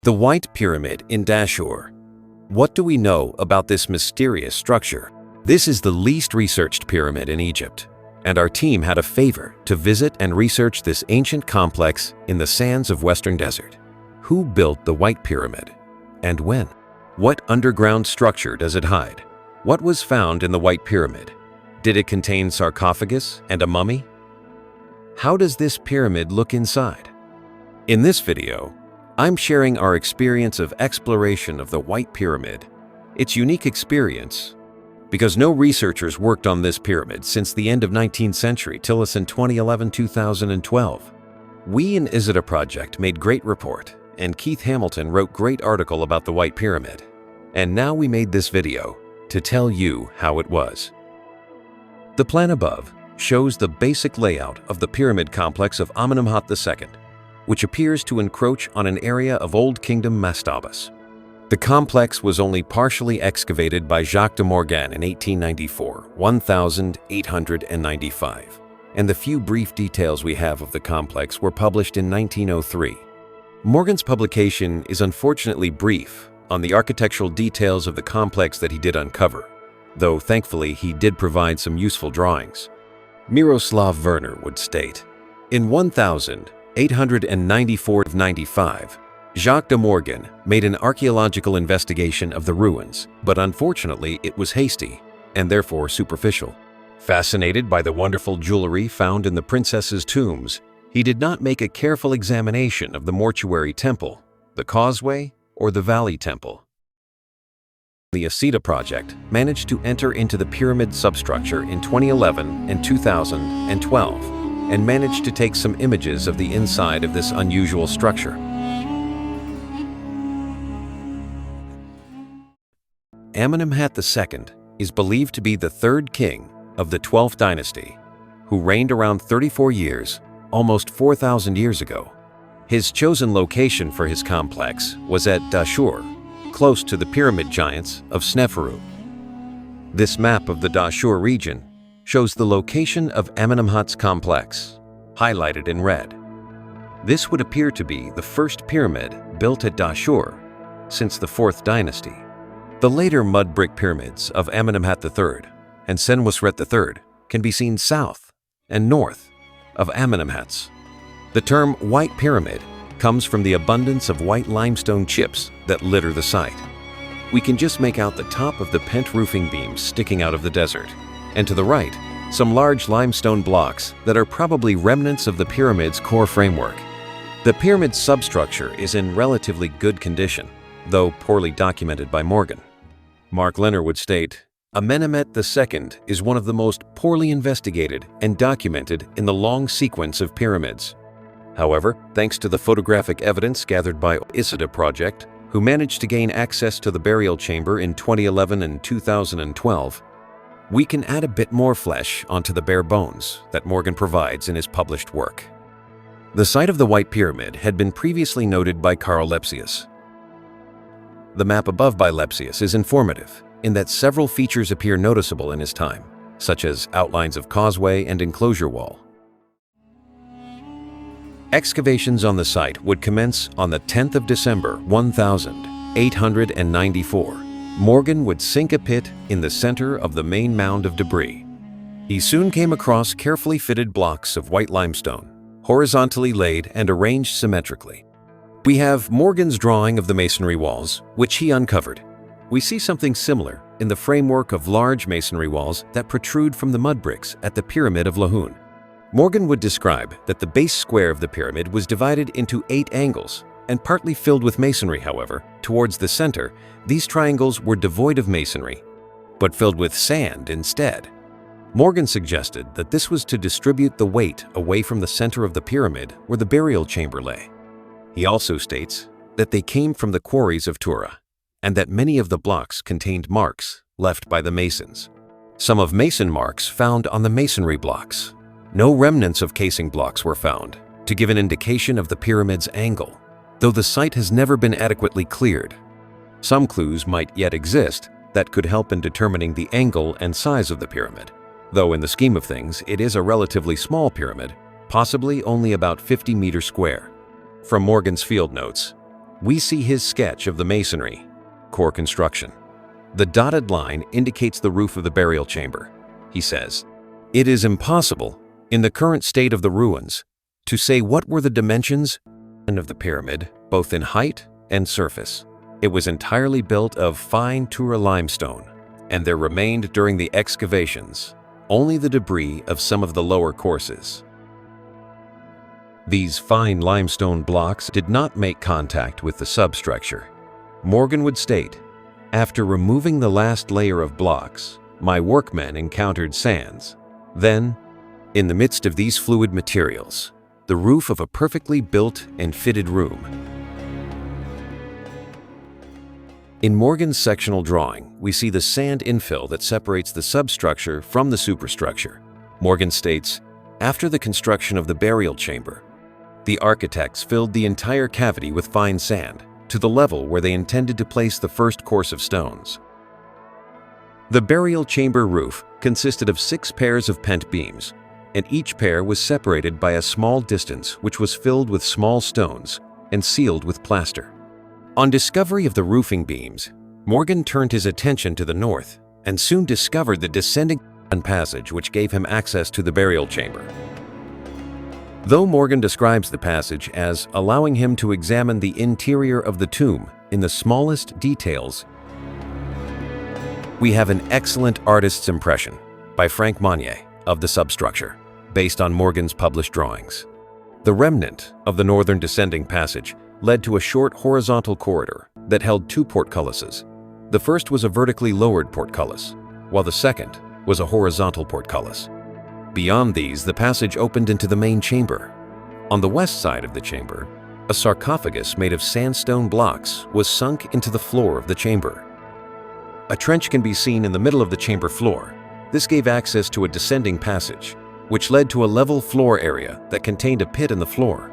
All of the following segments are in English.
The White Pyramid in Dashur. What do we know about this mysterious structure? This is the least researched pyramid in Egypt, and our team had a favor to visit and research this ancient complex in the sands of Western Desert. Who built the White Pyramid, and when? What underground structure does it hide? What was found in the White Pyramid? Did it contain sarcophagus and a mummy? How does this pyramid look inside? In this video, I'm sharing our experience of exploration of the White Pyramid, its unique experience, because no researchers worked on this pyramid since the end of 19th century till us in 2011-2012. We in ISIDA Project made great report, and Keith Hamilton wrote great article about the White Pyramid. And now we made this video to tell you how it was. The plan above shows the basic layout of the pyramid complex of Amenemhet-II, which appears to encroach on an area of Old Kingdom mastabas. The complex was only partially excavated by Jacques de Morgan in 1894, 1895, and the few brief details we have of the complex were published in 1903. Morgan's publication is unfortunately brief on the architectural details of the complex that he did uncover, though thankfully he did provide some useful drawings. Miroslav Werner would state, in 1894-95, Jacques de Morgan made an archaeological investigation of the ruins, but unfortunately it was hasty and therefore superficial. Fascinated by the wonderful jewelry found in the princesses' tombs, he did not make a careful examination of the mortuary temple, the causeway, or the valley temple. The ISIDA Project managed to enter into the pyramid substructure in 2011 and 2012 and managed to take some images of the inside of this unusual structure. Amenemhet II is believed to be the third king of the 12th dynasty, who reigned around 34 years, almost 4,000 years ago. His chosen location for his complex was at Dashur, close to the pyramid giants of Sneferu. This map of the Dashur region shows the location of Amenemhet's complex, highlighted in red. This would appear to be the first pyramid built at Dashur since the 4th dynasty. The later mud brick pyramids of Amenemhet III and Senusret III can be seen south and north of Amenemhet's. The term White Pyramid comes from the abundance of white limestone chips that litter the site. We can just make out the top of the pent roofing beams sticking out of the desert, and to the right, some large limestone blocks that are probably remnants of the pyramid's core framework. The pyramid's substructure is in relatively good condition, though poorly documented by Morgan. Mark Lenner would state, Amenemhet II is one of the most poorly investigated and documented in the long sequence of pyramids. However, thanks to the photographic evidence gathered by ISIDA Project, who managed to gain access to the burial chamber in 2011 and 2012, we can add a bit more flesh onto the bare bones that Morgan provides in his published work. The site of the White Pyramid had been previously noted by Carl Lepsius. The map above by Lepsius is informative in that several features appear noticeable in his time, such as outlines of causeway and enclosure wall. Excavations on the site would commence on the 10th of December 1894. Morgan would sink a pit in the center of the main mound of debris. He soon came across carefully fitted blocks of white limestone, horizontally laid and arranged symmetrically. We have Morgan's drawing of the masonry walls, which he uncovered. We see something similar in the framework of large masonry walls that protrude from the mud bricks at the Pyramid of Lahun. Morgan would describe that the base square of the pyramid was divided into 8 angles and partly filled with masonry. However, towards the center, these triangles were devoid of masonry, but filled with sand instead. Morgan suggested that this was to distribute the weight away from the center of the pyramid where the burial chamber lay. He also states that they came from the quarries of Tura, and that many of the blocks contained marks left by the masons. Some of mason marks found on the masonry blocks. No remnants of casing blocks were found to give an indication of the pyramid's angle, though the site has never been adequately cleared. Some clues might yet exist that could help in determining the angle and size of the pyramid, though in the scheme of things it is a relatively small pyramid, possibly only about 50 meters square. From Morgan's field notes, we see his sketch of the masonry core construction. The dotted line indicates the roof of the burial chamber. He says, "It is impossible, in the current state of the ruins, to say what were the dimensions of the pyramid, both in height and surface. It was entirely built of fine Tura limestone, and there remained during the excavations only the debris of some of the lower courses." These fine limestone blocks did not make contact with the substructure. Morgan would state, "After removing the last layer of blocks, my workmen encountered sands. Then, in the midst of these fluid materials, the roof of a perfectly built and fitted room." In Morgan's sectional drawing, we see the sand infill that separates the substructure from the superstructure. Morgan states, "After the construction of the burial chamber, the architects filled the entire cavity with fine sand to the level where they intended to place the first course of stones." The burial chamber roof consisted of 6 pairs of pent beams, and each pair was separated by a small distance which was filled with small stones and sealed with plaster. On discovery of the roofing beams, Morgan turned his attention to the north and soon discovered the descending passage which gave him access to the burial chamber. Though Morgan describes the passage as allowing him to examine the interior of the tomb in the smallest details, we have an excellent artist's impression by Frank Monnier of the substructure, based on Morgan's published drawings. The remnant of the northern descending passage led to a short horizontal corridor that held 2 portcullises. The first was a vertically lowered portcullis, while the second was a horizontal portcullis. Beyond these, the passage opened into the main chamber. On the west side of the chamber, a sarcophagus made of sandstone blocks was sunk into the floor of the chamber. A trench can be seen in the middle of the chamber floor. This gave access to a descending passage, which led to a level floor area that contained a pit in the floor.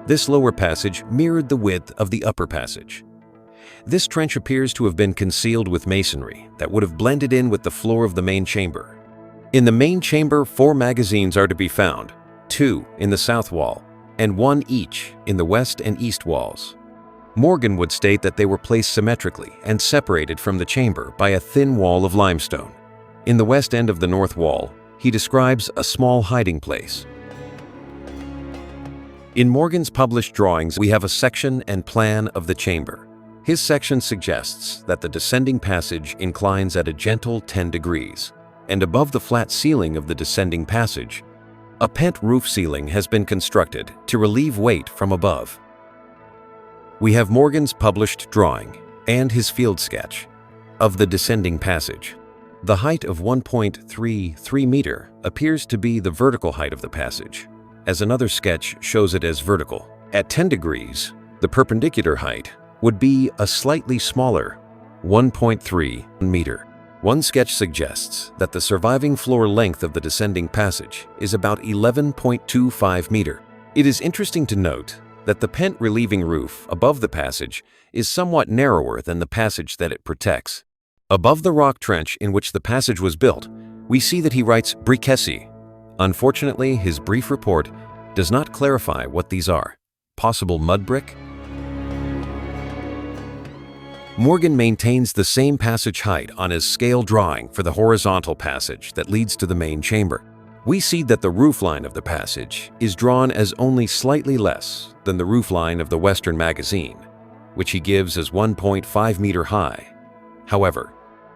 This lower passage mirrored the width of the upper passage. This trench appears to have been concealed with masonry that would have blended in with the floor of the main chamber. In the main chamber, 4 magazines are to be found, 2 in the south wall, and 1 each in the west and east walls. Morgan would state that they were placed symmetrically and separated from the chamber by a thin wall of limestone. In the west end of the north wall, he describes a small hiding place. In Morgan's published drawings, we have a section and plan of the chamber. His section suggests that the descending passage inclines at a gentle 10 degrees, and above the flat ceiling of the descending passage, a pent roof ceiling has been constructed to relieve weight from above. We have Morgan's published drawing and his field sketch of the descending passage. The height of 1.33 meter appears to be the vertical height of the passage, as another sketch shows it as vertical. At 10 degrees, the perpendicular height would be a slightly smaller 1.3 meter. One sketch suggests that the surviving floor length of the descending passage is about 11.25 meter. It is interesting to note that the pent relieving roof above the passage is somewhat narrower than the passage that it protects. Above the rock trench in which the passage was built, we see that he writes briquessi. Unfortunately, his brief report does not clarify what these are. Possible mud brick? Morgan maintains the same passage height on his scale drawing for the horizontal passage that leads to the main chamber. We see that the roofline of the passage is drawn as only slightly less than the roofline of the western magazine, which he gives as 1.5 meter high. However,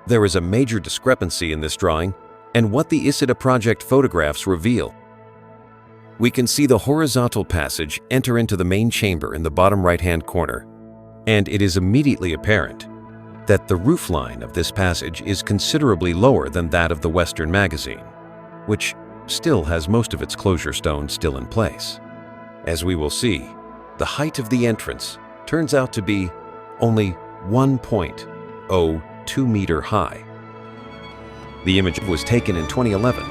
there is a major discrepancy in this drawing and what the ISIDA Project photographs reveal. We can see the horizontal passage enter into the main chamber in the bottom right-hand corner, and it is immediately apparent that the roofline of this passage is considerably lower than that of the western magazine, which still has most of its closure stones still in place. As we will see, the height of the entrance turns out to be only 1.02 meter high. The image was taken in 2011,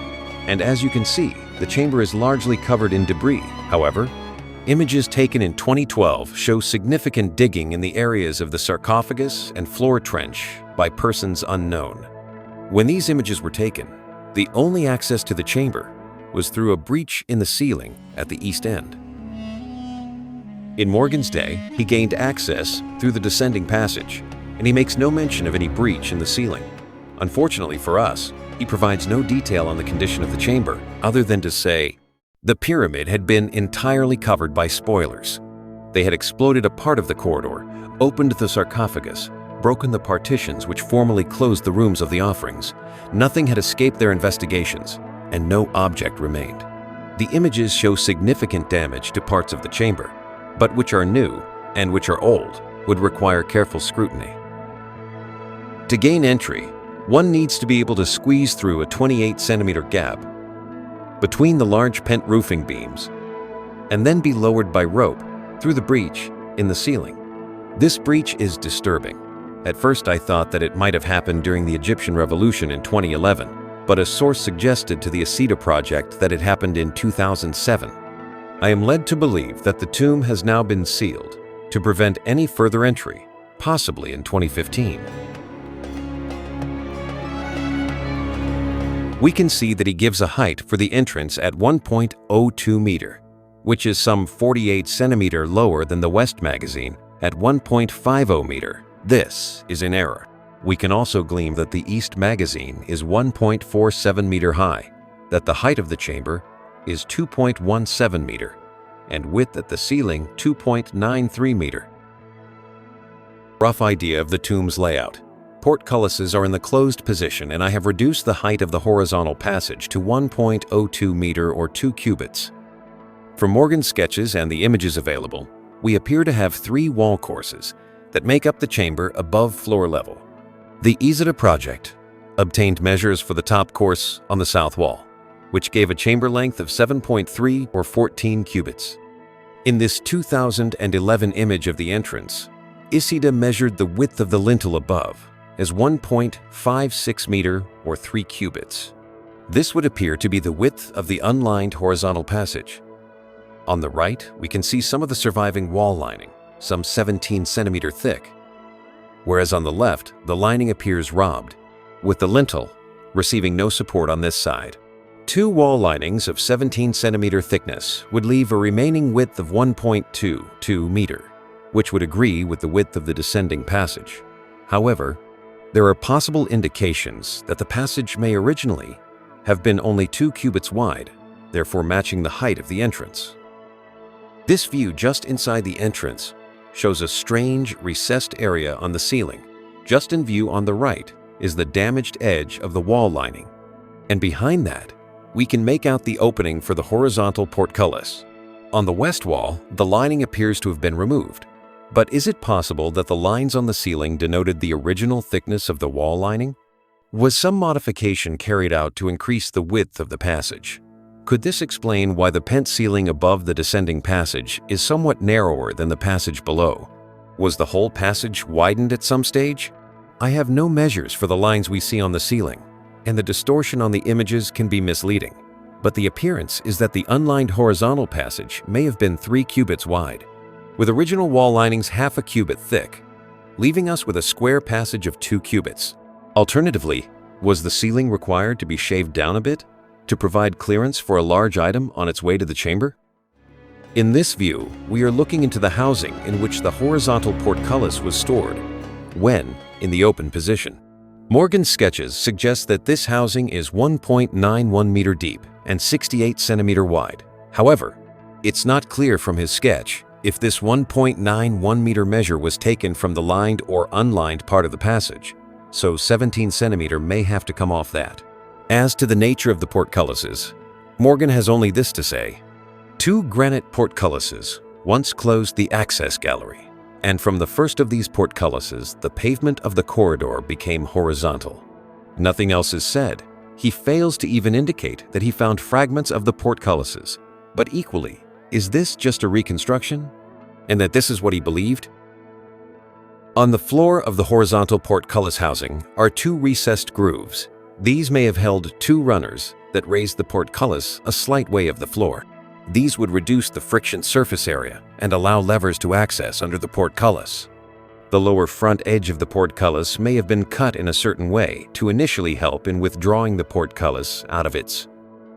and as you can see, the chamber is largely covered in debris. However, images taken in 2012 show significant digging in the areas of the sarcophagus and floor trench by persons unknown. When these images were taken, the only access to the chamber was through a breach in the ceiling at the east end. In Morgan's day, he gained access through the descending passage, and he makes no mention of any breach in the ceiling. Unfortunately for us, he provides no detail on the condition of the chamber, other than to say, the pyramid had been entirely covered by spoilers. They had exploded a part of the corridor, opened the sarcophagus, broken the partitions which formerly closed the rooms of the offerings. Nothing had escaped their investigations, and no object remained. The images show significant damage to parts of the chamber, but which are new and which are old would require careful scrutiny. To gain entry, one needs to be able to squeeze through a 28-centimeter gap between the large pent roofing beams and then be lowered by rope through the breach in the ceiling. This breach is disturbing. At first I thought that it might have happened during the Egyptian Revolution in 2011, but a source suggested to the ISIDA Project that it happened in 2007. I am led to believe that the tomb has now been sealed to prevent any further entry, possibly in 2015. We can see that he gives a height for the entrance at 1.02 meter, which is some 48 centimeter lower than the West magazine at 1.50 meter. This is in error. We can also glean that the East magazine is 1.47 meter high, that the height of the chamber is 2.17 meter, and width at the ceiling 2.93 meter. Rough idea of the tomb's layout. Portcullises are in the closed position, and I have reduced the height of the horizontal passage to 1.02 meter or 2 cubits. From Morgan's sketches and the images available, we appear to have 3 wall courses that make up the chamber above floor level. The ISIDA Project obtained measures for the top course on the south wall, which gave a chamber length of 7.3 or 14 cubits. In this 2011 image of the entrance, ISIDA measured the width of the lintel above as 1.56 meter or 3 cubits. This would appear to be the width of the unlined horizontal passage. On the right, we can see some of the surviving wall lining, some 17 centimeter thick, whereas on the left, the lining appears robbed, with the lintel receiving no support on this side. 2 wall linings of 17 centimeter thickness would leave a remaining width of 1.22 meter, which would agree with the width of the descending passage. However, there are possible indications that the passage may originally have been only 2 cubits wide, therefore matching the height of the entrance. This view just inside the entrance shows a strange, recessed area on the ceiling. Just in view on the right is the damaged edge of the wall lining, and behind that, we can make out the opening for the horizontal portcullis. On the west wall, the lining appears to have been removed. But is it possible that the lines on the ceiling denoted the original thickness of the wall lining? Was some modification carried out to increase the width of the passage? Could this explain why the pent ceiling above the descending passage is somewhat narrower than the passage below? Was the whole passage widened at some stage? I have no measures for the lines we see on the ceiling, and the distortion on the images can be misleading. But the appearance is that the unlined horizontal passage may have been 3 cubits wide, with original wall linings half a cubit thick, leaving us with a square passage of 2 cubits. Alternatively, was the ceiling required to be shaved down a bit to provide clearance for a large item on its way to the chamber? In this view, we are looking into the housing in which the horizontal portcullis was stored when in the open position. Morgan's sketches suggest that this housing is 1.91 meter deep and 68 centimeter wide. However, it's not clear from his sketch if this 1.91 meter measure was taken from the lined or unlined part of the passage, so 17 centimeter may have to come off that. As to the nature of the portcullises, Morgan has only this to say: 2 granite portcullises once closed the access gallery, and from the first of these portcullises, the pavement of the corridor became horizontal. Nothing else is said. He fails to even indicate that he found fragments of the portcullises, but equally, is this just a reconstruction? And that this is what he believed? On the floor of the horizontal portcullis housing are 2 recessed grooves. These may have held 2 runners that raised the portcullis a slight way of the floor. These would reduce the friction surface area and allow levers to access under the portcullis. The lower front edge of the portcullis may have been cut in a certain way to initially help in withdrawing the portcullis out of its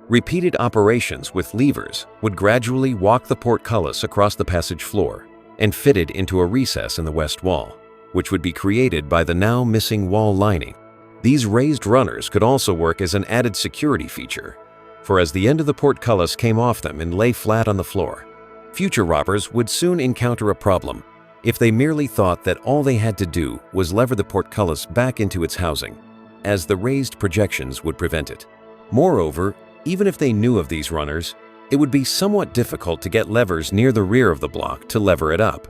Repeated operations with levers would gradually walk the portcullis across the passage floor and fit it into a recess in the west wall, which would be created by the now missing wall lining. These raised runners could also work as an added security feature, for as the end of the portcullis came off them and lay flat on the floor, future robbers would soon encounter a problem if they merely thought that all they had to do was lever the portcullis back into its housing, as the raised projections would prevent it. Moreover, even if they knew of these runners, it would be somewhat difficult to get levers near the rear of the block to lever it up.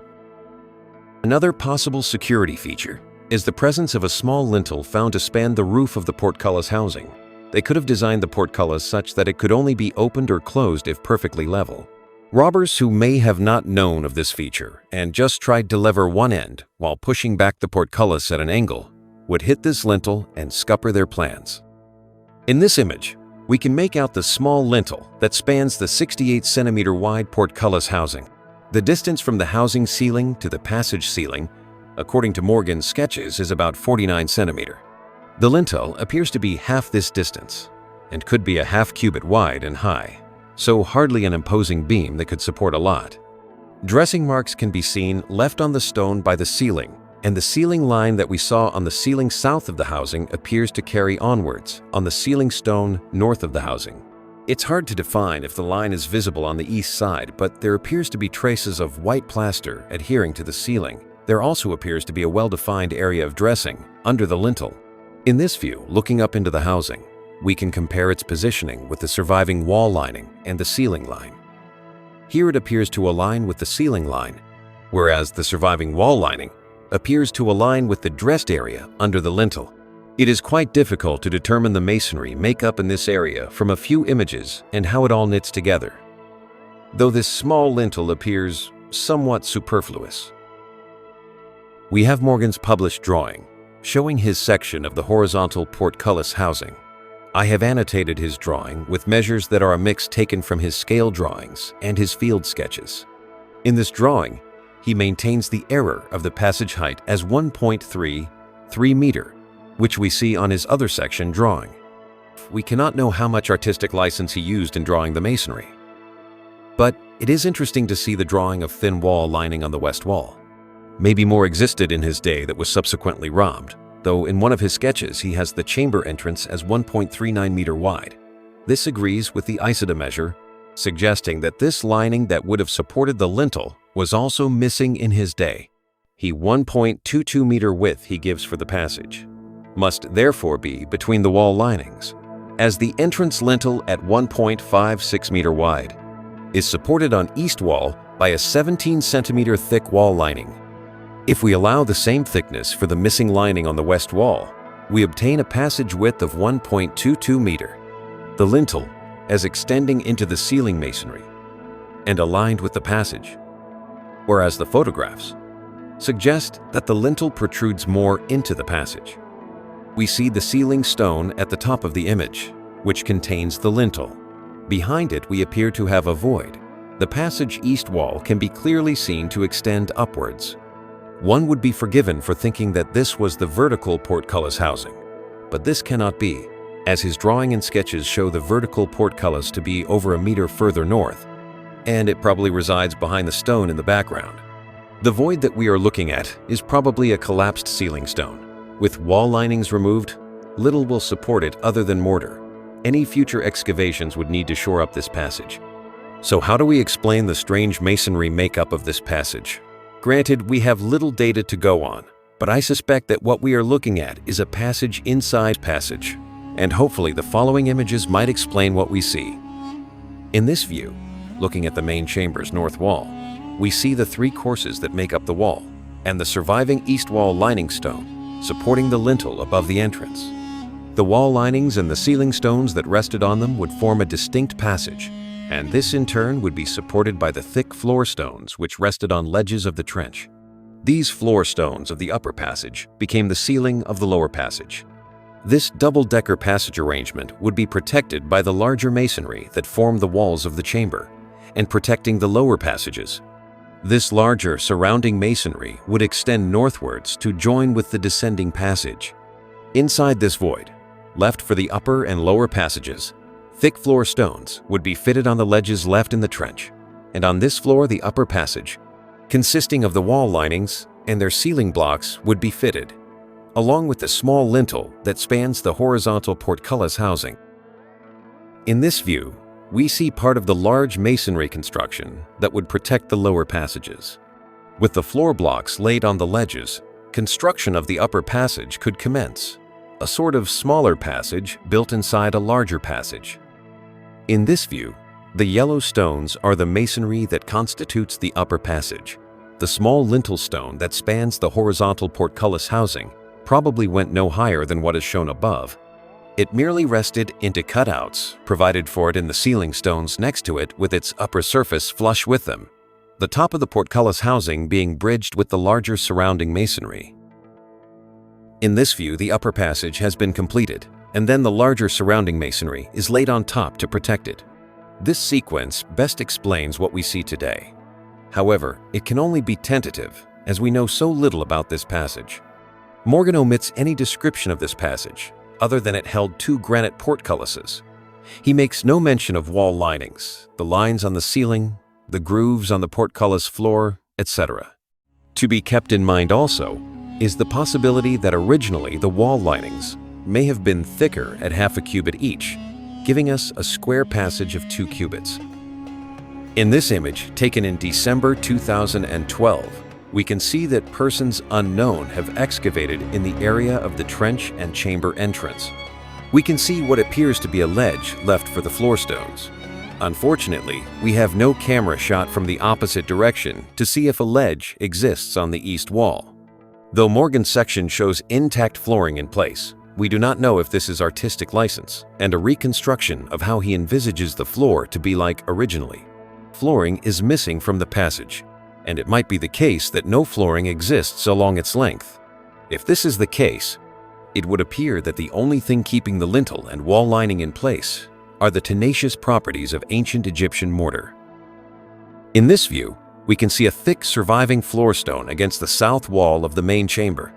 Another possible security feature is the presence of a small lintel found to span the roof of the portcullis housing. They could have designed the portcullis such that it could only be opened or closed if perfectly level. Robbers who may have not known of this feature and just tried to lever one end while pushing back the portcullis at an angle would hit this lintel and scupper their plans. In this image, we can make out the small lintel that spans the 68-centimeter wide portcullis housing. The distance from the housing ceiling to the passage ceiling, according to Morgan's sketches, is about 49 centimeter. The lintel appears to be half this distance and could be a half cubit wide and high, so hardly an imposing beam that could support a lot. Dressing marks can be seen left on the stone by the ceiling, and the ceiling line that we saw on the ceiling south of the housing appears to carry onwards on the ceiling stone north of the housing. It's hard to define if the line is visible on the east side, but there appears to be traces of white plaster adhering to the ceiling. There also appears to be a well-defined area of dressing under the lintel. In this view, looking up into the housing, we can compare its positioning with the surviving wall lining and the ceiling line. Here it appears to align with the ceiling line, whereas the surviving wall lining appears to align with the dressed area under the lintel. It is quite difficult to determine the masonry makeup in this area from a few images and how it all knits together, though this small lintel appears somewhat superfluous. We have Morgan's published drawing showing his section of the horizontal portcullis housing. I have annotated his drawing with measures that are a mix taken from his scale drawings and his field sketches. In this drawing, he maintains the error of the passage height as 1.33 meter, which we see on his other section drawing. We cannot know how much artistic license he used in drawing the masonry, but it is interesting to see the drawing of thin wall lining on the west wall. Maybe more existed in his day that was subsequently robbed, though in one of his sketches he has the chamber entrance as 1.39 meter wide. This agrees with the ISIDA measure, suggesting that this lining that would have supported the lintel was also missing in his day. The 1.22 meter width he gives for the passage must therefore be between the wall linings, as the entrance lintel at 1.56 meter wide is supported on east wall by a 17 centimeter thick wall lining. If we allow the same thickness for the missing lining on the west wall, we obtain a passage width of 1.22 meter. The lintel as extending into the ceiling masonry and aligned with the passage, whereas the photographs suggest that the lintel protrudes more into the passage. We see the ceiling stone at the top of the image, which contains the lintel. Behind it, we appear to have a void. The passage east wall can be clearly seen to extend upwards. One would be forgiven for thinking that this was the vertical portcullis housing, but this cannot be, as his drawing and sketches show the vertical portcullis to be over a meter further north, and it probably resides behind the stone in the background. The void that we are looking at is probably a collapsed ceiling stone. With wall linings removed, little will support it other than mortar. Any future excavations would need to shore up this passage. So how do we explain the strange masonry makeup of this passage? Granted, we have little data to go on, but I suspect that what we are looking at is a passage inside passage, and hopefully the following images might explain what we see. In this view, looking at the main chamber's north wall, we see the three courses that make up the wall, and the surviving east wall lining stone, supporting the lintel above the entrance. The wall linings and the ceiling stones that rested on them would form a distinct passage, and this in turn would be supported by the thick floor stones which rested on ledges of the trench. These floor stones of the upper passage became the ceiling of the lower passage. This double-decker passage arrangement would be protected by the larger masonry that formed the walls of the chamber, and protecting the lower passages. This larger surrounding masonry would extend northwards to join with the descending passage. Inside this void, left for the upper and lower passages, Thick floor stones would be fitted on the ledges left in the trench, and on this floor the upper passage, consisting of the wall linings and their ceiling blocks, would be fitted, along with the small lintel that spans the horizontal portcullis housing. In this view, we see part of the large masonry construction that would protect the lower passages. With the floor blocks laid on the ledges, construction of the upper passage could commence, a sort of smaller passage built inside a larger passage. In this view, the yellow stones are the masonry that constitutes the upper passage. The small lintel stone that spans the horizontal portcullis housing probably went no higher than what is shown above. It merely rested into cutouts provided for it in the ceiling stones next to it, with its upper surface flush with them, the top of the portcullis housing being bridged with the larger surrounding masonry. In this view, the upper passage has been completed, and then the larger surrounding masonry is laid on top to protect it. This sequence best explains what we see today. However, it can only be tentative, as we know so little about this passage. Morgan omits any description of this passage, other than it held 2 granite portcullises. He makes no mention of wall linings, the lines on the ceiling, the grooves on the portcullis floor, etc. To be kept in mind also is the possibility that originally the wall linings may have been thicker at half a cubit each, giving us a square passage of 2 cubits. In this image, taken in December 2012, we can see that persons unknown have excavated in the area of the trench and chamber entrance. We can see what appears to be a ledge left for the floor stones. Unfortunately, we have no camera shot from the opposite direction to see if a ledge exists on the east wall. Though Morgan's section shows intact flooring in place, we do not know if this is artistic license and a reconstruction of how he envisages the floor to be like originally. Flooring is missing from the passage, and it might be the case that no flooring exists along its length. If this is the case, it would appear that the only thing keeping the lintel and wall lining in place are the tenacious properties of ancient Egyptian mortar. In this view, we can see a thick surviving floor stone against the south wall of the main chamber.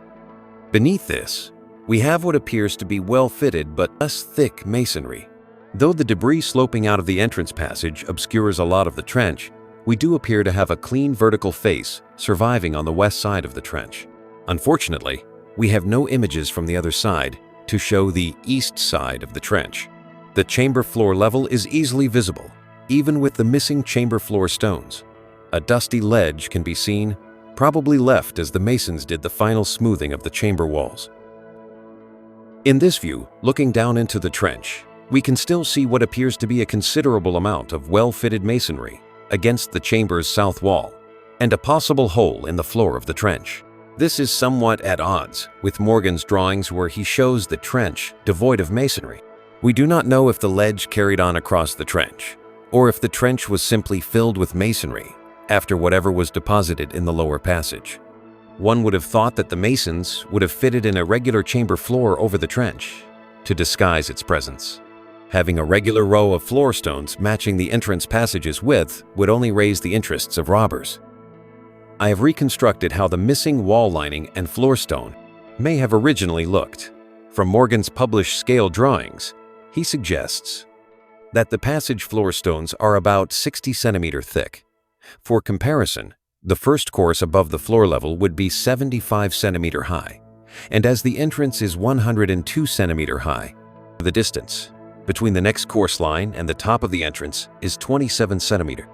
Beneath this, we have what appears to be well-fitted but less thick masonry. Though the debris sloping out of the entrance passage obscures a lot of the trench, we do appear to have a clean vertical face surviving on the west side of the trench. Unfortunately, we have no images from the other side to show the east side of the trench. The chamber floor level is easily visible, even with the missing chamber floor stones. A dusty ledge can be seen, probably left as the masons did the final smoothing of the chamber walls. In this view, looking down into the trench, we can still see what appears to be a considerable amount of well-fitted masonry against the chamber's south wall, and a possible hole in the floor of the trench. This is somewhat at odds with Morgan's drawings where he shows the trench devoid of masonry. We do not know if the ledge carried on across the trench, or if the trench was simply filled with masonry after whatever was deposited in the lower passage. One would have thought that the masons would have fitted in a regular chamber floor over the trench to disguise its presence. Having a regular row of floor stones matching the entrance passage's width would only raise the interests of robbers. I have reconstructed how the missing wall lining and floor stone may have originally looked. From Morgan's published scale drawings, he suggests that the passage floor stones are about 60 centimeter thick. For comparison, the first course above the floor level would be 75 centimeter high, and as the entrance is 102 centimeter high, the distance between the next course line and the top of the entrance is 27 centimeter.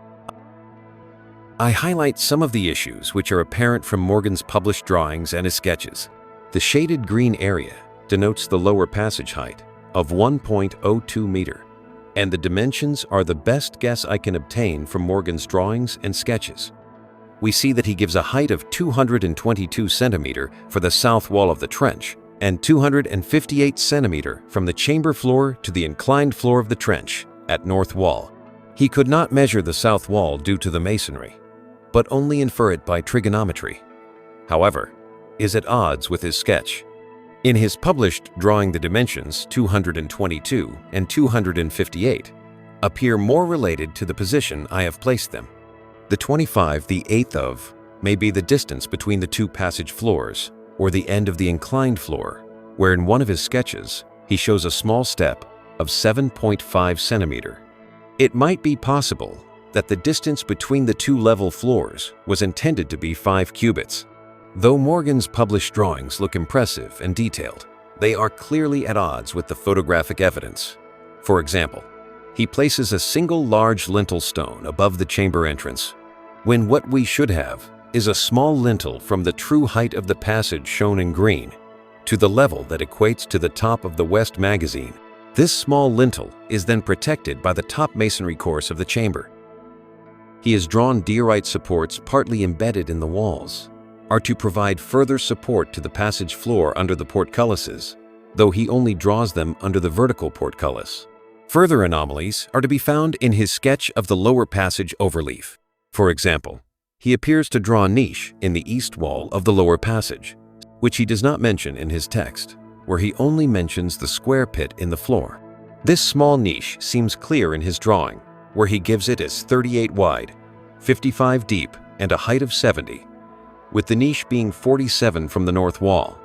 I highlight some of the issues which are apparent from Morgan's published drawings and his sketches. The shaded green area denotes the lower passage height of 1.02 meter, and the dimensions are the best guess I can obtain from Morgan's drawings and sketches. We see that he gives a height of 222 centimeter for the south wall of the trench and 258 centimeter from the chamber floor to the inclined floor of the trench at north wall. He could not measure the south wall due to the masonry, but only infer it by trigonometry. However, is at odds with his sketch. In his published drawing, the dimensions 222 and 258 appear more related to the position I have placed them. The 25 the eighth of may be the distance between the two passage floors, or the end of the inclined floor, where in one of his sketches he shows a small step of 7.5 centimeter. It might be possible that the distance between the two level floors was intended to be 5 cubits. Though Morgan's published drawings look impressive and detailed, they are clearly at odds with the photographic evidence. For example, he places a single large lintel stone above the chamber entrance, when what we should have is a small lintel from the true height of the passage shown in green to the level that equates to the top of the west magazine. This small lintel is then protected by the top masonry course of the chamber. He has drawn diorite supports partly embedded in the walls, are to provide further support to the passage floor under the portcullises, though he only draws them under the vertical portcullis. Further anomalies are to be found in his sketch of the lower passage overleaf. For example, he appears to draw a niche in the east wall of the lower passage, which he does not mention in his text, where he only mentions the square pit in the floor. This small niche seems clear in his drawing, where he gives it as 38 wide, 55 deep, and a height of 70, with the niche being 47 from the north wall.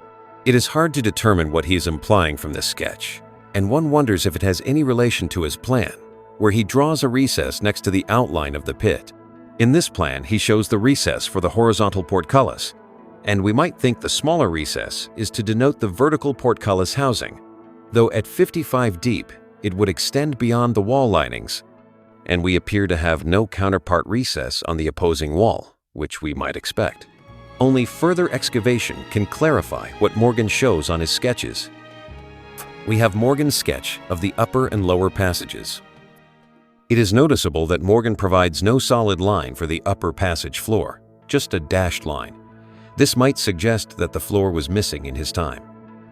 It is hard to determine what he is implying from this sketch, and one wonders if it has any relation to his plan, where he draws a recess next to the outline of the pit. In this plan, he shows the recess for the horizontal portcullis, and we might think the smaller recess is to denote the vertical portcullis housing, though at 55 deep, it would extend beyond the wall linings, and we appear to have no counterpart recess on the opposing wall, which we might expect. Only further excavation can clarify what Morgan shows on his sketches. We have Morgan's sketch of the upper and lower passages. It is noticeable that Morgan provides no solid line for the upper passage floor, just a dashed line. This might suggest that the floor was missing in his time.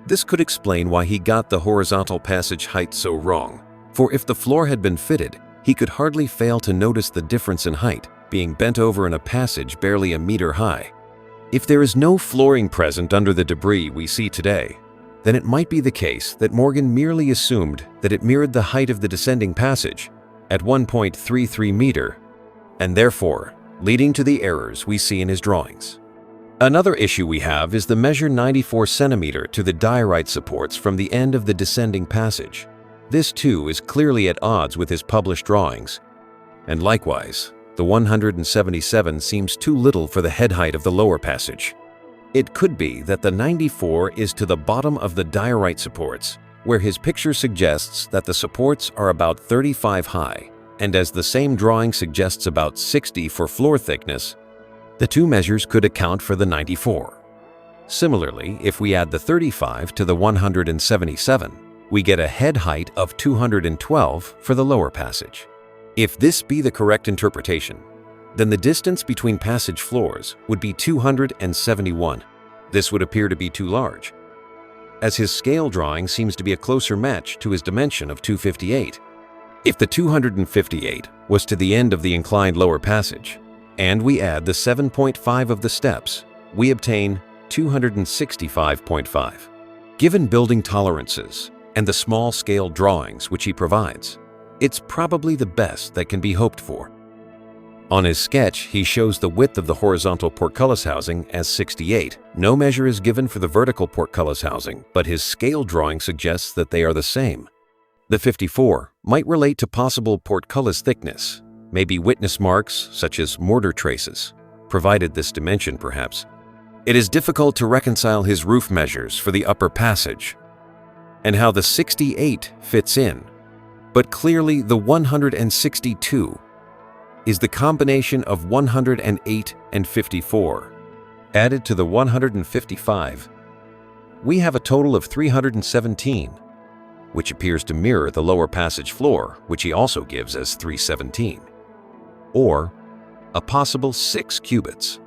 This could explain why he got the horizontal passage height so wrong, for if the floor had been fitted, he could hardly fail to notice the difference in height, being bent over in a passage barely a meter high. If there is no flooring present under the debris we see today, then it might be the case that Morgan merely assumed that it mirrored the height of the descending passage at 1.33 meter, and therefore leading to the errors we see in his drawings. Another issue we have is the measure 94 centimeter to the diorite supports from the end of the descending passage. This too is clearly at odds with his published drawings, and likewise, the 177 seems too little for the head height of the lower passage. It could be that the 94 is to the bottom of the diorite supports, where his picture suggests that the supports are about 35 high, and as the same drawing suggests about 60 for floor thickness, the two measures could account for the 94. Similarly, if we add the 35 to the 177, we get a head height of 212 for the lower passage. If this be the correct interpretation, then the distance between passage floors would be 271. This would appear to be too large, as his scale drawing seems to be a closer match to his dimension of 258. If the 258 was to the end of the inclined lower passage, and we add the 7.5 of the steps, we obtain 265.5. Given building tolerances and the small scale drawings which he provides, it's probably the best that can be hoped for. On his sketch, he shows the width of the horizontal portcullis housing as 68. No measure is given for the vertical portcullis housing, but his scale drawing suggests that they are the same. The 54 might relate to possible portcullis thickness, maybe witness marks such as mortar traces, provided this dimension perhaps. It is difficult to reconcile his roof measures for the upper passage and how the 68 fits in, but clearly the 162 is the combination of 108 and 54. Added to the 155, we have a total of 317, which appears to mirror the lower passage floor, which he also gives as 317, or a possible 6 cubits.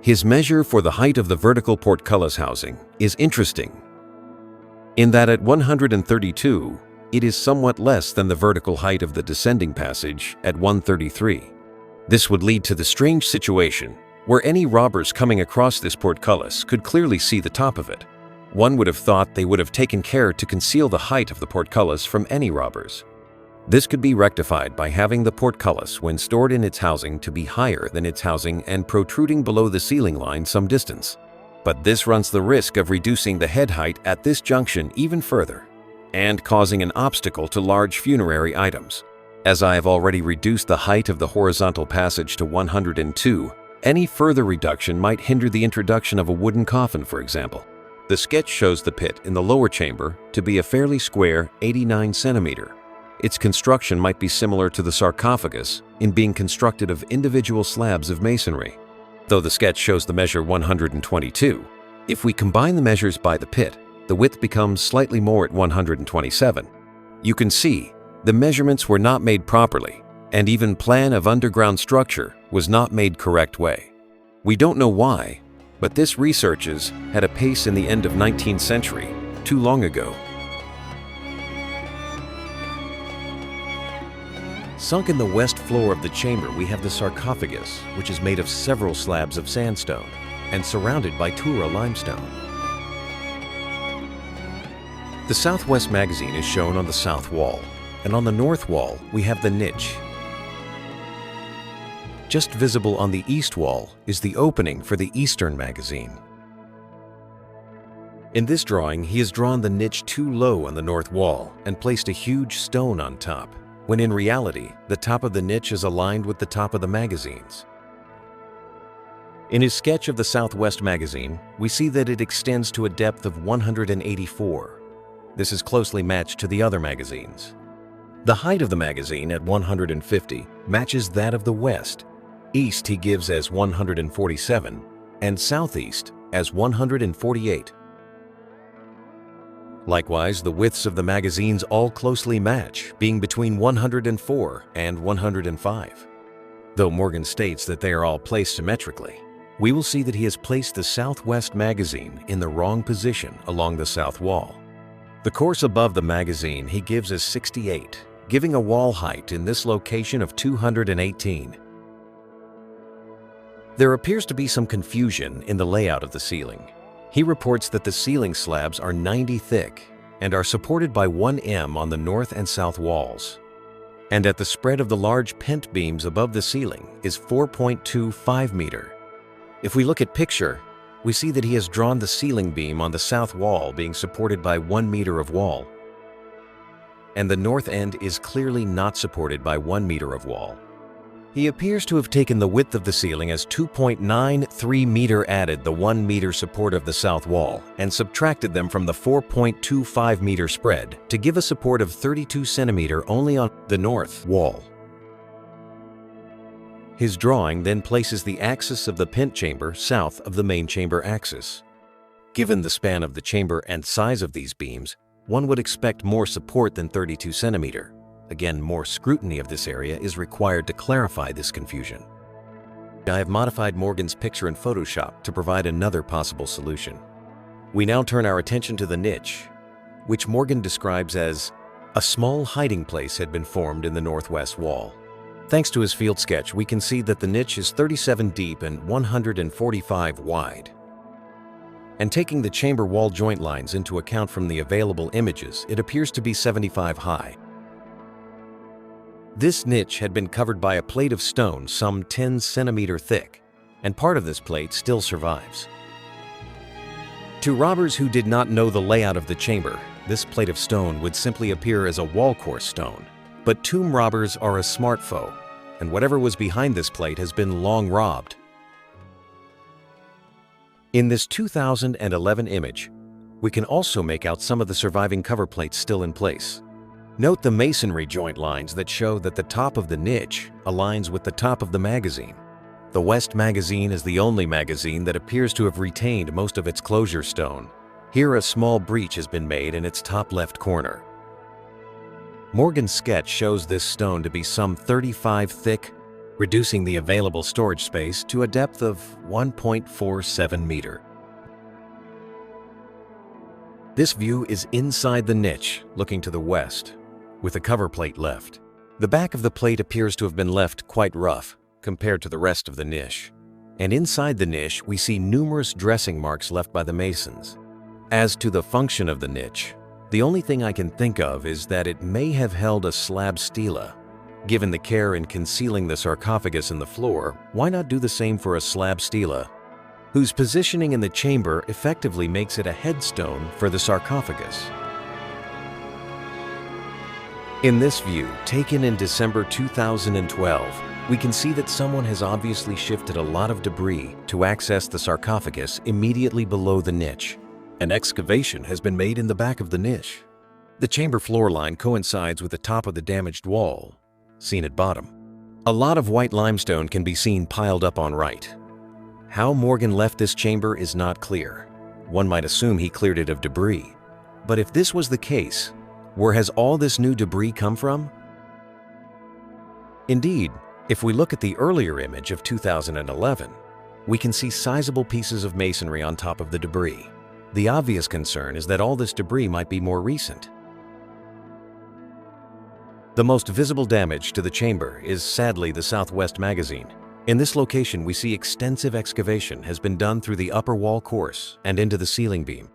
His measure for the height of the vertical portcullis housing is interesting, in that at 132, it is somewhat less than the vertical height of the descending passage at 133. This would lead to the strange situation where any robbers coming across this portcullis could clearly see the top of it. One would have thought they would have taken care to conceal the height of the portcullis from any robbers. This could be rectified by having the portcullis, when stored in its housing, to be higher than its housing and protruding below the ceiling line some distance. But this runs the risk of reducing the head height at this junction even further, and causing an obstacle to large funerary items. As I have already reduced the height of the horizontal passage to 102, any further reduction might hinder the introduction of a wooden coffin, for example. The sketch shows the pit in the lower chamber to be a fairly square 89 centimeter. Its construction might be similar to the sarcophagus in being constructed of individual slabs of masonry, though the sketch shows the measure 122. If we combine the measures by the pit, the width becomes slightly more at 127. You can see the measurements were not made properly, and even plan of underground structure was not made correct way. We don't know why, but this researches had a pace in the end of 19th century, too long ago. Sunk in the west floor of the chamber, we have the sarcophagus, which is made of several slabs of sandstone and surrounded by Tura limestone. The southwest magazine is shown on the south wall, and on the north wall we have the niche. Just visible on the east wall is the opening for the eastern magazine. In this drawing, he has drawn the niche too low on the north wall and placed a huge stone on top, when in reality, the top of the niche is aligned with the top of the magazines. In his sketch of the southwest magazine, we see that it extends to a depth of 184. This is closely matched to the other magazines. The height of the magazine at 150 matches that of the west. East he gives as 147 and southeast as 148. Likewise, the widths of the magazines all closely match, being between 104 and 105. Though Morgan states that they are all placed symmetrically, we will see that he has placed the southwest magazine in the wrong position along the south wall. The course above the magazine he gives as 68, giving a wall height in this location of 218. There appears to be some confusion in the layout of the ceiling. He reports that the ceiling slabs are 90 thick and are supported by 1 m on the north and south walls, and at the spread of the large pent beams above the ceiling is 4.25 meter. If we look at picture, we see that he has drawn the ceiling beam on the south wall being supported by 1 meter of wall, and the north end is clearly not supported by 1 meter of wall. He appears to have taken the width of the ceiling as 2.93 meter, added the 1 meter support of the south wall, and subtracted them from the 4.25 meter spread to give a support of 32 centimeter only on the north wall. His drawing then places the axis of the pent chamber south of the main chamber axis. Given the span of the chamber and size of these beams, one would expect more support than 32 centimeter. Again, more scrutiny of this area is required to clarify this confusion. I have modified Morgan's picture in Photoshop to provide another possible solution. We now turn our attention to the niche, which Morgan describes as a small hiding place had been formed in the northwest wall. Thanks to his field sketch, we can see that the niche is 37 deep and 145 wide. And taking the chamber wall joint lines into account from the available images, it appears to be 75 high. This niche had been covered by a plate of stone some 10 centimeter thick, and part of this plate still survives. To robbers who did not know the layout of the chamber, this plate of stone would simply appear as a wall course stone. But tomb robbers are a smart foe, and whatever was behind this plate has been long robbed. In this 2011 image, we can also make out some of the surviving cover plates still in place. Note the masonry joint lines that show that the top of the niche aligns with the top of the magazine. The west magazine is the only magazine that appears to have retained most of its closure stone. Here a small breach has been made in its top left corner. Morgan's sketch shows this stone to be some 35 thick, reducing the available storage space to a depth of 1.47 meter. This view is inside the niche, looking to the west, with a cover plate left. The back of the plate appears to have been left quite rough compared to the rest of the niche. And inside the niche, we see numerous dressing marks left by the masons. As to the function of the niche, the only thing I can think of is that it may have held a slab stela. Given the care in concealing the sarcophagus in the floor, why not do the same for a slab stela, whose positioning in the chamber effectively makes it a headstone for the sarcophagus? In this view, taken in December 2012, we can see that someone has obviously shifted a lot of debris to access the sarcophagus immediately below the niche. An excavation has been made in the back of the niche. The chamber floor line coincides with the top of the damaged wall, seen at bottom. A lot of white limestone can be seen piled up on right. How Morgan left this chamber is not clear. One might assume he cleared it of debris. But if this was the case, where has all this new debris come from? Indeed, if we look at the earlier image of 2011, we can see sizable pieces of masonry on top of the debris. The obvious concern is that all this debris might be more recent. The most visible damage to the chamber is sadly the southwest magazine. In this location, we see extensive excavation has been done through the upper wall course and into the ceiling beam.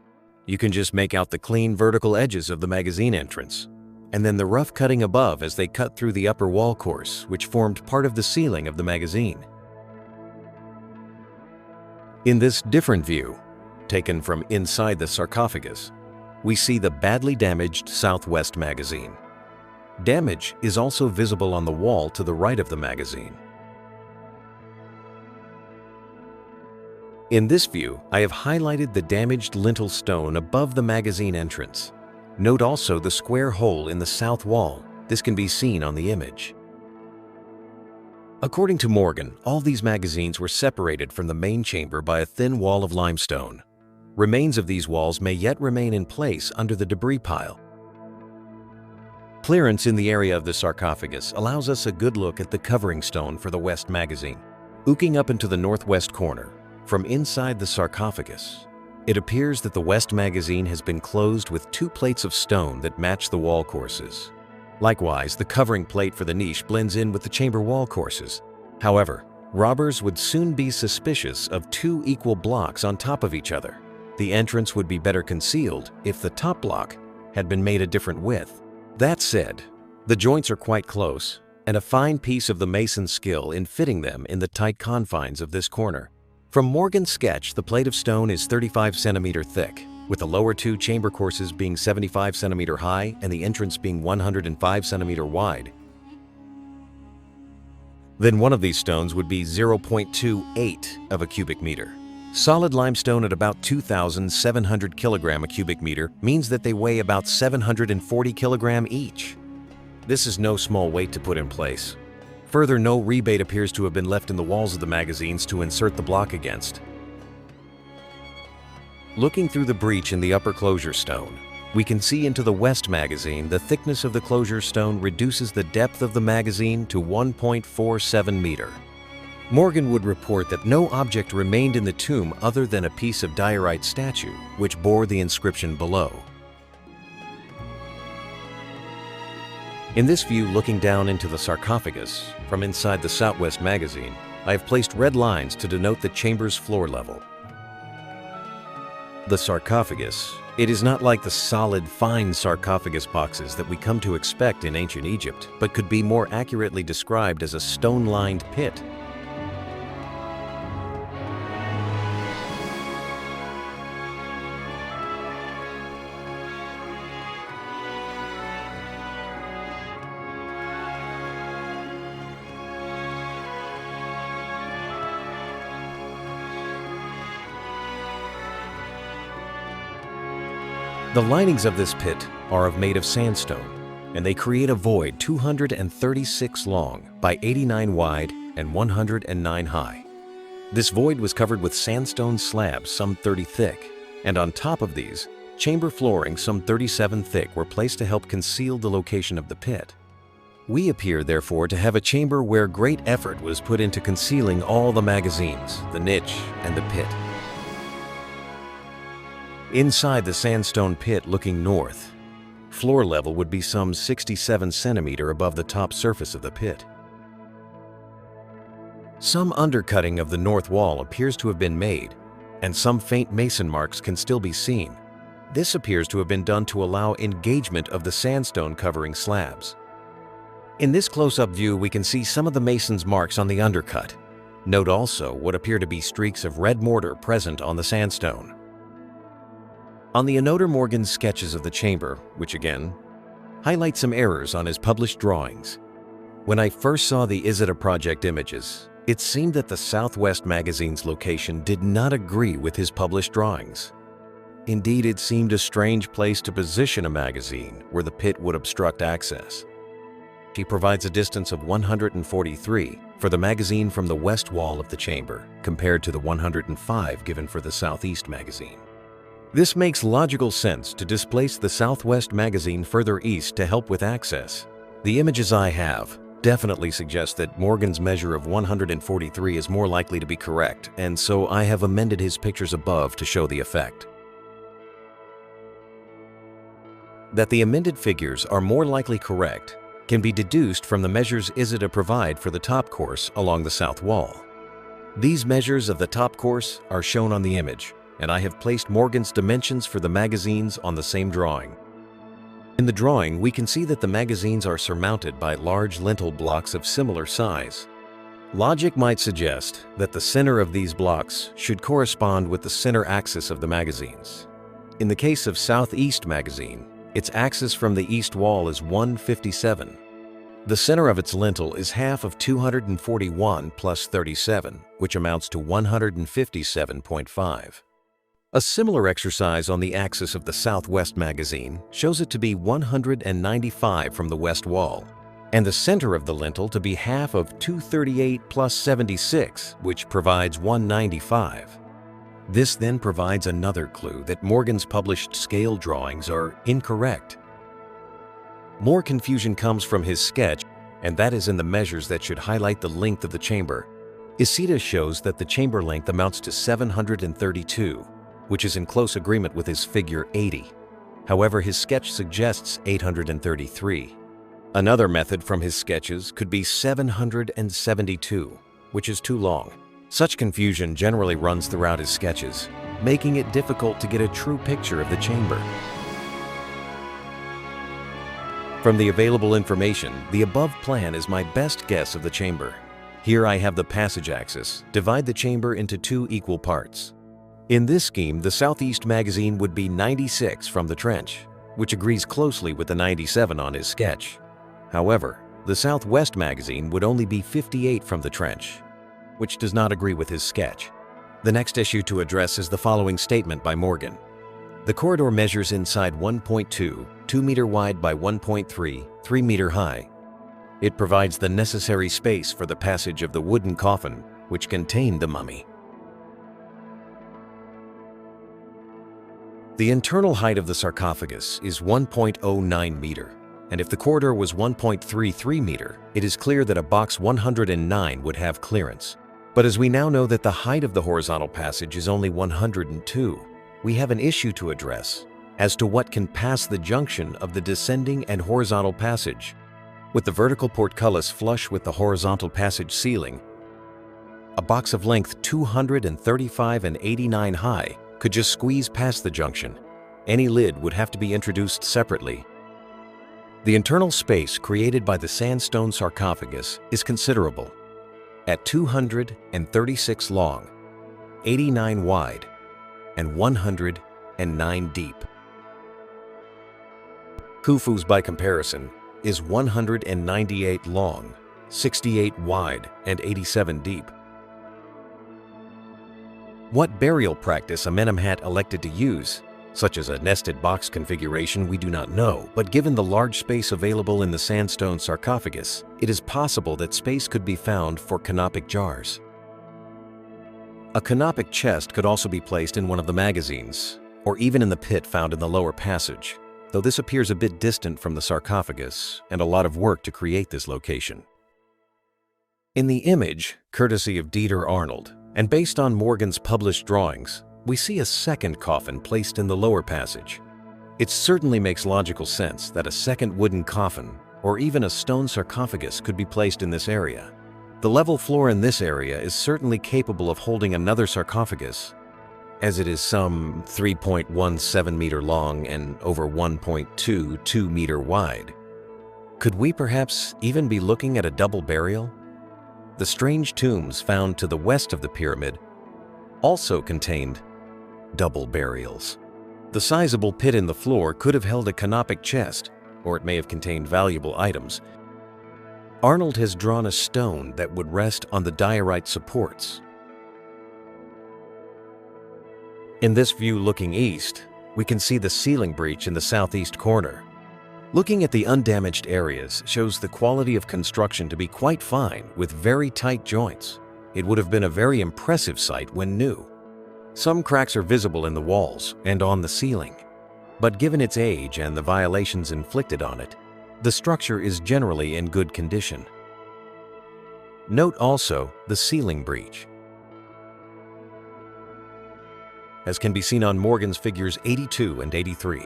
You can just make out the clean vertical edges of the magazine entrance, and then the rough cutting above as they cut through the upper wall course, which formed part of the ceiling of the magazine. In this different view, taken from inside the sarcophagus, we see the badly damaged southwest magazine. Damage is also visible on the wall to the right of the magazine. In this view, I have highlighted the damaged lintel stone above the magazine entrance. Note also the square hole in the south wall. This can be seen on the image. According to Morgan, all these magazines were separated from the main chamber by a thin wall of limestone. Remains of these walls may yet remain in place under the debris pile. Clearance in the area of the sarcophagus allows us a good look at the covering stone for the west magazine. Ooking up into the northwest corner, from inside the sarcophagus, it appears that the west magazine has been closed with two plates of stone that match the wall courses. Likewise, the covering plate for the niche blends in with the chamber wall courses. However, robbers would soon be suspicious of two equal blocks on top of each other. The entrance would be better concealed if the top block had been made a different width. That said, the joints are quite close, and a fine piece of the mason's skill in fitting them in the tight confines of this corner. From Morgan's sketch, the plate of stone is 35 centimeter thick, with the lower two chamber courses being 75 centimeter high and the entrance being 105 centimeter wide. Then one of these stones would be 0.28 of a cubic meter. Solid limestone at about 2,700 kilogram a cubic meter means that they weigh about 740 kilogram each. This is no small weight to put in place. Further, no rebate appears to have been left in the walls of the magazines to insert the block against. Looking through the breach in the upper closure stone, we can see into the west magazine. The thickness of the closure stone reduces the depth of the magazine to 1.47 meter. Morgan would report that no object remained in the tomb other than a piece of diorite statue, which bore the inscription below. In this view, looking down into the sarcophagus from inside the southwest magazine, I have placed red lines to denote the chamber's floor level. The sarcophagus. It is not like the solid, fine sarcophagus boxes that we come to expect in ancient Egypt, but could be more accurately described as a stone-lined pit. The linings of this pit are made of sandstone, and they create a void 236 long by 89 wide and 109 high. This void was covered with sandstone slabs some 30 thick, and on top of these, chamber flooring some 37 thick were placed to help conceal the location of the pit. We appear, therefore, to have a chamber where great effort was put into concealing all the magazines, the niche, and the pit. Inside the sandstone pit looking north, floor level would be some 67 centimeter above the top surface of the pit. Some undercutting of the north wall appears to have been made, and some faint mason marks can still be seen. This appears to have been done to allow engagement of the sandstone covering slabs. In this close-up view, we can see some of the mason's marks on the undercut. Note also what appear to be streaks of red mortar present on the sandstone. On the Antiquities Morgan sketches of the chamber, which again highlight some errors on his published drawings. When I first saw the ISIDA Project images, it seemed that the Southwest magazine's location did not agree with his published drawings. Indeed, it seemed a strange place to position a magazine where the pit would obstruct access. He provides a distance of 143 for the magazine from the west wall of the chamber, compared to the 105 given for the southeast magazine. This makes logical sense to displace the southwest magazine further east to help with access. The images I have definitely suggest that Morgan's measure of 143 is more likely to be correct, and so I have amended his pictures above to show the effect. That the amended figures are more likely correct can be deduced from the measures ISIDA provide for the top course along the south wall. These measures of the top course are shown on the image, and I have placed Morgan's dimensions for the magazines on the same drawing. In the drawing, we can see that the magazines are surmounted by large lintel blocks of similar size. Logic might suggest that the center of these blocks should correspond with the center axis of the magazines. In the case of Southeast magazine, its axis from the east wall is 157. The center of its lintel is half of 241 plus 37, which amounts to 157.5. A similar exercise on the axis of the Southwest magazine shows it to be 195 from the west wall, and the center of the lintel to be half of 238 plus 76, which provides 195. This then provides another clue that Morgan's published scale drawings are incorrect. More confusion comes from his sketch, and that is in the measures that should highlight the length of the chamber. ISIDA shows that the chamber length amounts to 732, which is in close agreement with his figure 80. However, his sketch suggests 833. Another method from his sketches could be 772, which is too long. Such confusion generally runs throughout his sketches, making it difficult to get a true picture of the chamber. From the available information, the above plan is my best guess of the chamber. Here I have the passage axis. Divide the chamber into two equal parts. In this scheme, the Southeast magazine would be 96 from the trench, which agrees closely with the 97 on his sketch. However, the Southwest magazine would only be 58 from the trench, which does not agree with his sketch. The next issue to address is the following statement by Morgan. The corridor measures inside 1.2, 2 meter wide by 1.3, 3 meter high. It provides the necessary space for the passage of the wooden coffin, which contained the mummy. The internal height of the sarcophagus is 1.09 meter, and if the corridor was 1.33 meter, it is clear that a box 109 would have clearance. But as we now know that the height of the horizontal passage is only 102, we have an issue to address as to what can pass the junction of the descending and horizontal passage. With the vertical portcullis flush with the horizontal passage ceiling, a box of length 235 and 89 high could just squeeze past the junction. Any lid would have to be introduced separately. The internal space created by the sandstone sarcophagus is considerable. At 236 long, 89 wide, and 109 deep. Khufu's, by comparison, is 198 long, 68 wide, and 87 deep. What burial practice Amenemhat elected to use, such as a nested box configuration, we do not know, but given the large space available in the sandstone sarcophagus, it is possible that space could be found for canopic jars. A canopic chest could also be placed in one of the magazines, or even in the pit found in the lower passage, though this appears a bit distant from the sarcophagus and a lot of work to create this location. In the image, courtesy of Dieter Arnold, and based on Morgan's published drawings, we see a second coffin placed in the lower passage. It certainly makes logical sense that a second wooden coffin, or even a stone sarcophagus, could be placed in this area. The level floor in this area is certainly capable of holding another sarcophagus, as it is some 3.17 meter long and over 1.22 meter wide. Could we perhaps even be looking at a double burial? The strange tombs found to the west of the pyramid also contained double burials. The sizable pit in the floor could have held a canopic chest, or it may have contained valuable items. Arnold has drawn a stone that would rest on the diorite supports. In this view looking east, we can see the ceiling breach in the southeast corner. Looking at the undamaged areas shows the quality of construction to be quite fine with very tight joints. It would have been a very impressive site when new. Some cracks are visible in the walls and on the ceiling, but given its age and the violations inflicted on it, the structure is generally in good condition. Note also the ceiling breach. As can be seen on Morgan's figures 82 and 83.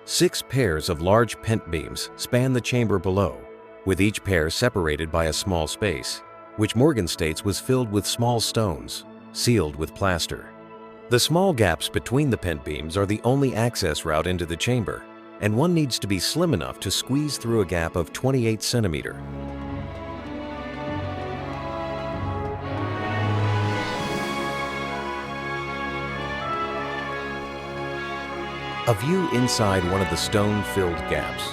6 pairs of large pent beams span the chamber below, with each pair separated by a small space, which Morgan states was filled with small stones, sealed with plaster. The small gaps between the pent beams are the only access route into the chamber, and one needs to be slim enough to squeeze through a gap of 28 centimeters. A view inside one of the stone-filled gaps.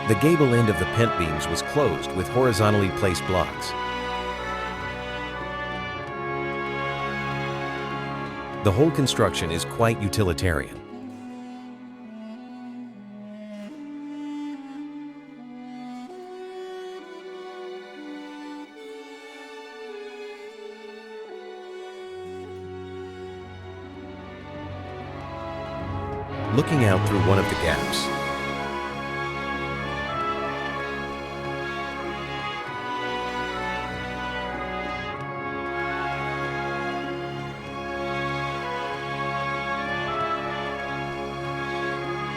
The gable end of the pent beams was closed with horizontally placed blocks. The whole construction is quite utilitarian. Looking out through one of the gaps,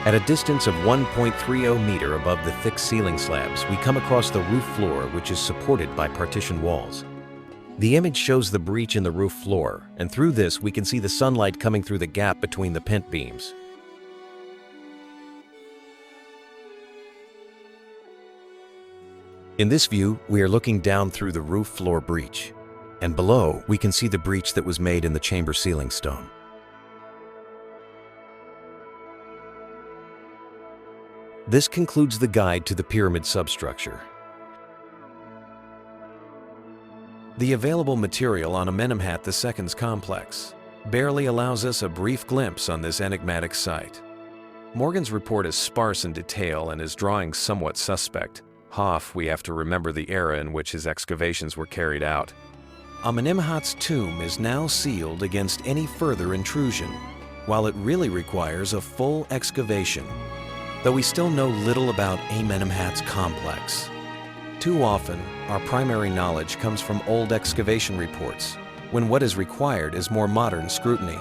at a distance of 1.30 meter above the thick ceiling slabs, we come across the roof floor, which is supported by partition walls. The image shows the breach in the roof floor, and through this we can see the sunlight coming through the gap between the pent beams. In this view, we are looking down through the roof floor breach, and below we can see the breach that was made in the chamber ceiling stone. This concludes the guide to the pyramid substructure. The available material on Amenemhat II's complex barely allows us a brief glimpse on this enigmatic site. Morgan's report is sparse in detail and his drawings somewhat suspect. We have to remember the era in which his excavations were carried out. Amenemhat's tomb is now sealed against any further intrusion, while it really requires a full excavation, though we still know little about Amenemhat's complex. Too often, our primary knowledge comes from old excavation reports, when what is required is more modern scrutiny.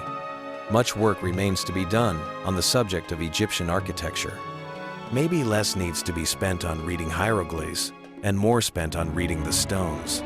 Much work remains to be done on the subject of Egyptian architecture. Maybe less needs to be spent on reading hieroglyphs and more spent on reading the stones.